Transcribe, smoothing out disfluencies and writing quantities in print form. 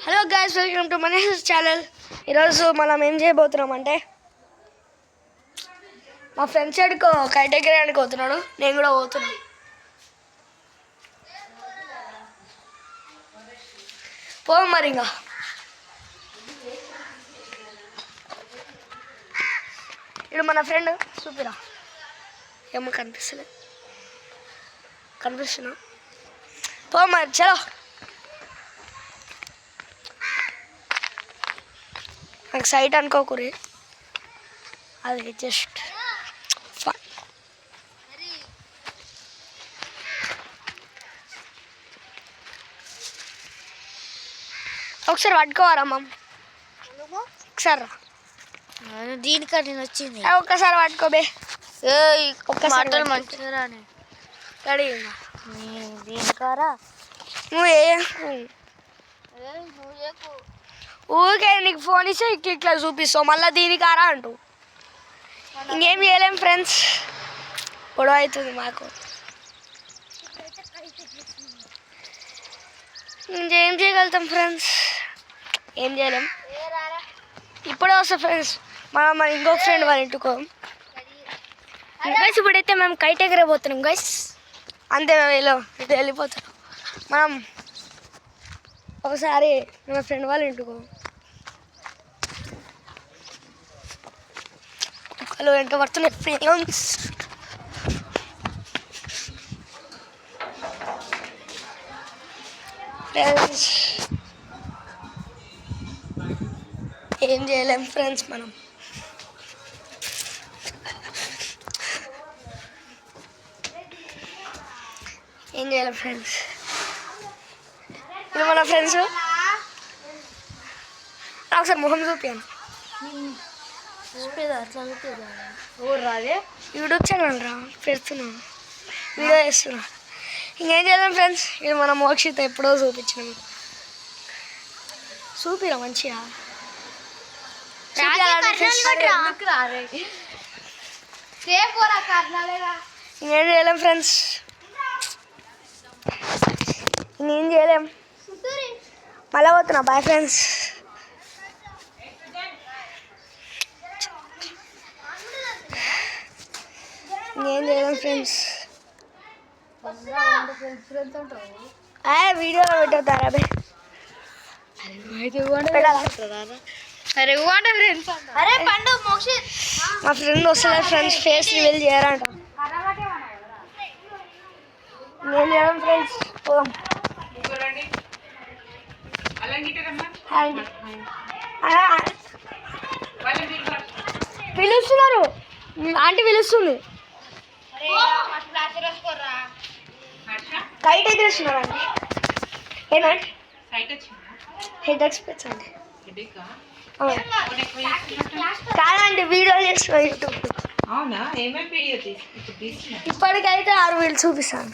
Hello guys, welcome to Manish channel. ఈరోజు మనం ఏం చేయబోతున్నాం అంటే మా ఫ్రెండ్స్ సైడ్కి కైట్ ఎగరేయడానికి పోతున్నాడు. నేను కూడా పోతున్నాను. పో మరి ఇంకా ఇప్పుడు మన ఫ్రెండ్ చూపిరా. ఏమో కనిపిస్తున్నా. పో మరి, చలో. నాకు సైట్ అనుకోకూరి, అది జస్ట్ ఫన్. ఒకసారి పట్టుకోవారా మమ్మ? ఒకసారి రా. దీనికని నేను వచ్చింది. ఒక్కసారి పట్టుకోబే. ఒక్కసారి మంచిగా రెడీ. దీనికారా ఊరికే నీకు ఫోన్ ఇస్తే ఇట్లా చూపిస్తావు, మళ్ళీ దీనికారా అంటూ. ఇంకేం చేయలేం ఫ్రెండ్స్, గొడవ అవుతుంది మాకు. ఇంకేం చేయగలుగుతాం ఫ్రెండ్స్, ఏం చేయలేం. ఇప్పుడే వస్తా ఫ్రెండ్స్, మనం ఇంకొక ఫ్రెండ్ వాళ్ళ ఇంటికో గైస్. ఇప్పుడైతే మేము కైట్ ఎగరబోతున్నాం గైస్. అంతే, వెళ్ళిపోతున్నాం మనం. ఒకసారి మన ఫ్రెండ్ వాళ్ళ ఇంటికో వాళ్ళు వెంట పడుతున్నాయి ఫ్రెండ్స్. ఫ్రెండ్స్ ఏం చేయలేం ఫ్రెండ్స్, మనం ఏం చేయలేం ఫ్రెండ్స్. ఇది మన ఫ్రెండ్స్. ఒకసారి మొహం చూపాను. యూట్యూబ్ ఛానల్ రా, పెడుతున్నా, వీడియో చేస్తున్నా. ఇంకేం చేయలేం ఫ్రెండ్స్. ఇది మన మోక్షిత ఎప్పుడో చూపించినాం. చూపిరా మంచిగా. ఇంకేం చేయలేం ఫ్రెండ్స్, ఇంకేం చేయలేం. మళ్ళీ పోతున్నా. Bye friends. ఇంకేం చేయలేం ఫ్రెండ్స్. వీడియోలో పెట్టవుతారా బే? మా ఫ్రెండ్ వస్తలే ఫ్రెండ్స్, ఫేస్ రివీల్ చేయాలంట. నేను చేయడం ఫ్రెండ్స్. పోదాం. పిలుస్తున్నారు, ఆంటీ పిలుస్తుంది. కైట్ ఎగరేస్తున్నారు అండి. ఏమంటే హెడ్ ఎక్స్పెక్ట్స్ అండి. కాదండి, వీడియో చేస్తున్నా యూట్యూబ్. అవునా? ఏమేమి వీడియో ఇప్పటికైతే 6 వీడియోలు చూపిస్తాను.